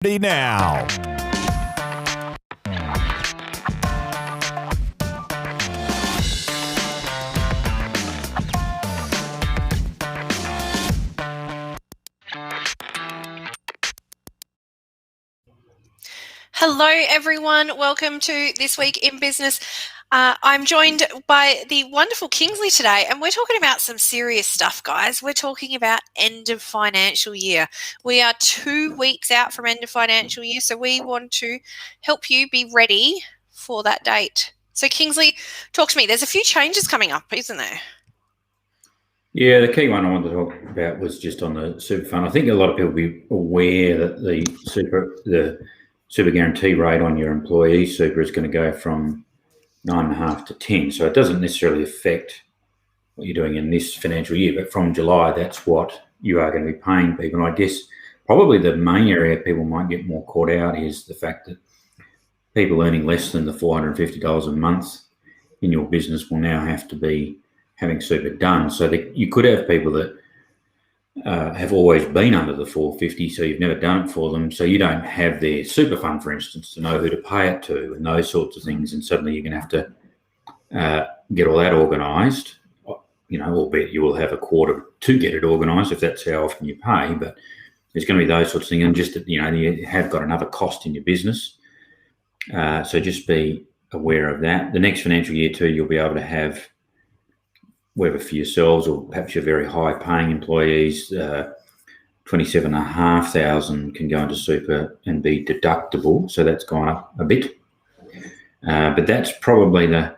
Now. Hello, everyone. Welcome to This Week in Business. I'm joined by the wonderful Kingsley today, and we're talking about some serious stuff, guys. We're talking about end of financial year. We are 2 weeks out from end of financial year, so we want to help you be ready for that date. So, Kingsley, talk to me. There's a few changes coming up, isn't there? Yeah, the key one I wanted to talk about was just on the super fund. I think a lot of people will be aware that the super guarantee rate on your employee super is going to go from 9.5 to 10. So it doesn't necessarily affect what you're doing in this financial year, but from July, that's what you are going to be paying people. And I guess probably the main area people might get more caught out is the fact that people earning less than the $450 a month in your business will now have to be having super done. So that you could have people that have always been under the 450, so you've never done it for them, so you don't have their super fund, for instance, to know who to pay it to and those sorts of things, and suddenly you're going to have to get all that organised, albeit you will have a quarter to get it organised if that's how often you pay, but there's going to be those sorts of things, and just that, you have got another cost in your business, so just be aware of that. The next financial year too, you'll be able to have, whether for yourselves or perhaps your very high paying employees, 27,500 can go into super and be deductible. So that's gone up a bit. But that's probably the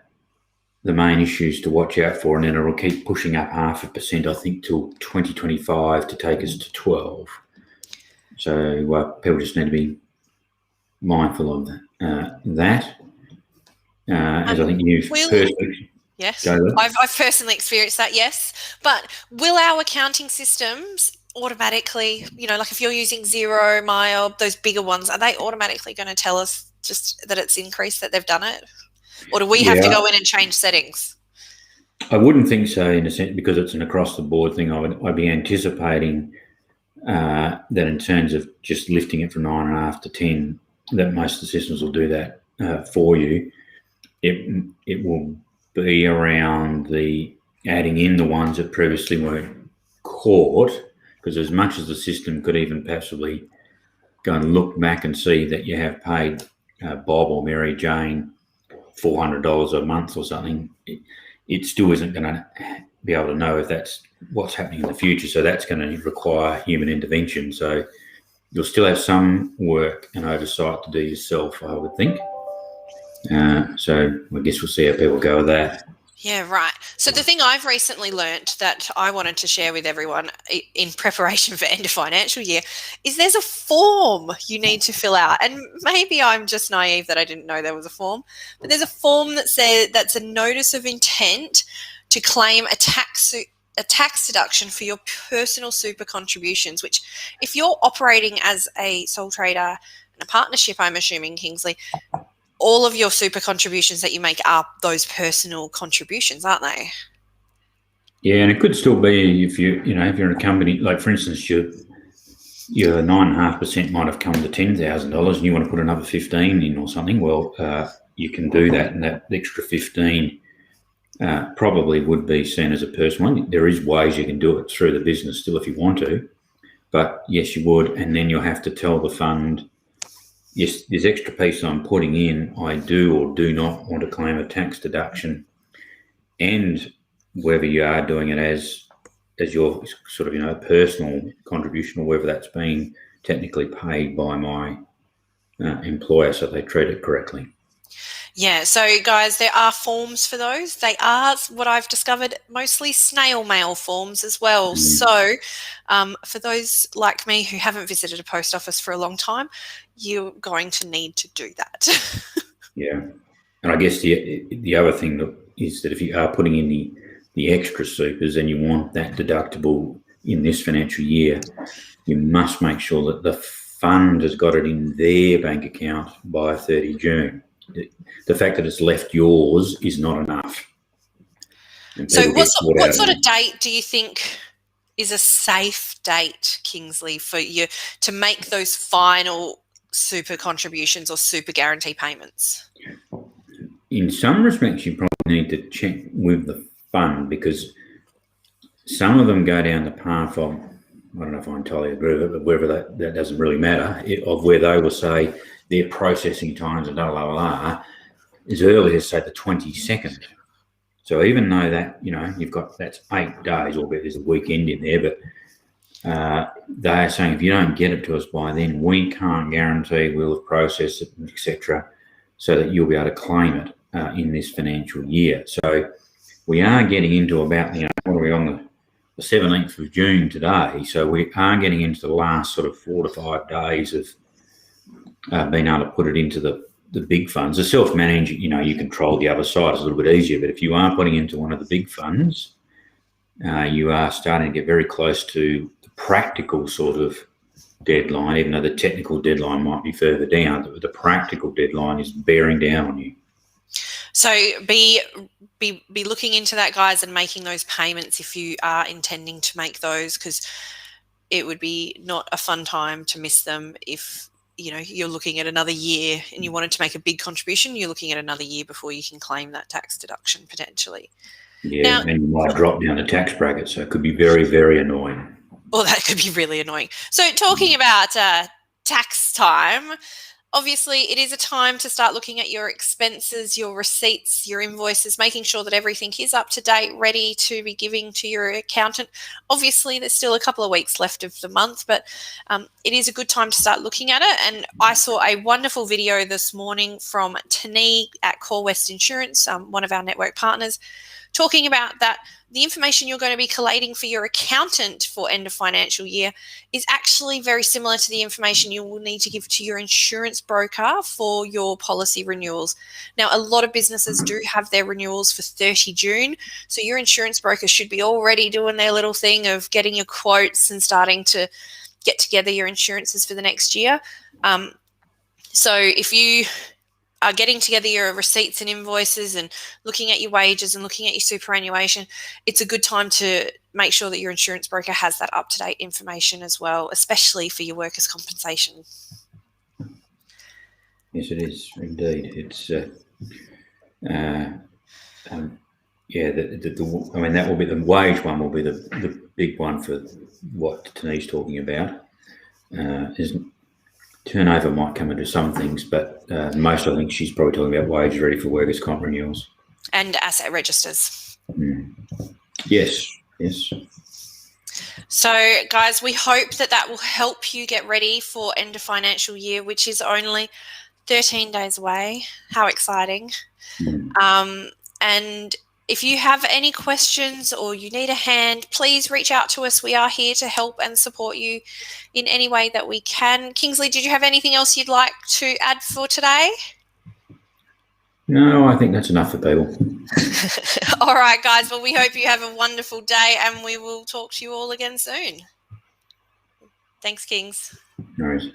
main issues to watch out for. And then it'll keep pushing up 0.5%, I think, till 2025 to take us to 12. So people just need to be mindful of that. As I think you've personally... Yes, I've personally experienced that, yes. But will our accounting systems automatically, like if you're using Xero, Maya, those bigger ones, are they automatically going to tell us just that it's increased, that they've done it? Or do we have to go in and change settings? I wouldn't think so, in a sense, because it's an across-the-board thing. I'd be anticipating that in terms of just lifting it from 9.5 to 10, that most of the systems will do that for you. It will be around the adding in the ones that previously weren't caught, because as much as the system could even possibly go and look back and see that you have paid Bob or Mary Jane $400 a month or something, it still isn't going to be able to know if that's what's happening in the future. So that's going to require human intervention. So you'll still have some work and oversight to do yourself, I would think. So I guess we'll see how people go with that. Yeah, right. So the thing I've recently learnt that I wanted to share with everyone in preparation for end of financial year is there's a form you need to fill out. And maybe I'm just naive that I didn't know there was a form, but there's a form that says that's a notice of intent to claim a tax deduction for your personal super contributions, which if you're operating as a sole trader and a partnership, I'm assuming, Kingsley, all of your super contributions that you make are those personal contributions, aren't they? Yeah, and it could still be if you're in a company, like for instance, your 9.5% might have come to $10,000 and you want to put another 15 in or something. Well, you can do that, and that extra 15 probably would be seen as a personal one. There is ways you can do it through the business still if you want to, but yes, you would, and then you'll have to tell the fund, yes, this extra piece I'm putting in, I do or do not want to claim a tax deduction, and whether you are doing it as your sort of personal contribution, or whether that's being technically paid by my employer, so they treat it correctly. Yeah, so guys, there are forms for those. They are, what I've discovered, mostly snail mail forms as well. So for those like me who haven't visited a post office for a long time, you're going to need to do that. Yeah, and I guess the other thing is that if you are putting in the extra supers and you want that deductible in this financial year, you must make sure that the fund has got it in their bank account by 30 June. The fact that it's left yours is not enough. So what sort of date do you think is a safe date, Kingsley, for you to make those final super contributions or super guarantee payments? In some respects, you probably need to check with the fund, because some of them go down the path of, I don't know if I entirely agree with it, but whether that doesn't really matter, of where they will say their processing times and as early as, say, the 22nd. So even though that, that's 8 days, albeit there's a weekend in there, but they are saying if you don't get it to us by then, we can't guarantee we'll have processed it, etc., so that you'll be able to claim it in this financial year. So we are getting into about, what are we on, the 17th of June today? So we are getting into the last sort of 4 to 5 days of being able to put it into the big funds. The self-managed, you control the other side, it's a little bit easier, but if you are putting into one of the big funds, you are starting to get very close to the practical sort of deadline, even though the technical deadline might be further down. The practical deadline is bearing down on you. So be looking into that, guys, and making those payments if you are intending to make those, because it would be not a fun time to miss them. If you're looking at another year and you wanted to make a big contribution, you're looking at another year before you can claim that tax deduction potentially. Yeah, and you might drop down the tax bracket, so it could be very, very annoying. Well, that could be really annoying. So talking about tax time, obviously it is a time to start looking at your expenses, your receipts, your invoices, making sure that everything is up to date, ready to be giving to your accountant. Obviously, there's still a couple of weeks left of the month, but it is a good time to start looking at it. And I saw a wonderful video this morning from Tani at Core West Insurance, one of our network partners, talking about that the information you're going to be collating for your accountant for end of financial year is actually very similar to the information you will need to give to your insurance broker for your policy renewals. Now, a lot of businesses do have their renewals for 30 June, so your insurance broker should be already doing their little thing of getting your quotes and starting to get together your insurances for the next year. So if you are getting together your receipts and invoices and looking at your wages and looking at your superannuation, it's a good time to make sure that your insurance broker has that up-to-date information as well, especially for your workers' compensation. Yes, it is indeed. It's that will be the wage one. Will be the big one for what Tani's talking about. Turnover might come into some things, but most, I think she's probably talking about wage ready for workers' comp renewals. And asset registers. Yes. So, guys, we hope that will help you get ready for end of financial year, which is only 13 days away. How exciting. And if you have any questions or you need a hand, please reach out to us. We are here to help and support you in any way that we can. Kingsley, did you have anything else you'd like to add for today? No, I think that's enough for people. All right, guys. Well, we hope you have a wonderful day and we will talk to you all again soon. Thanks, Kings. No worries.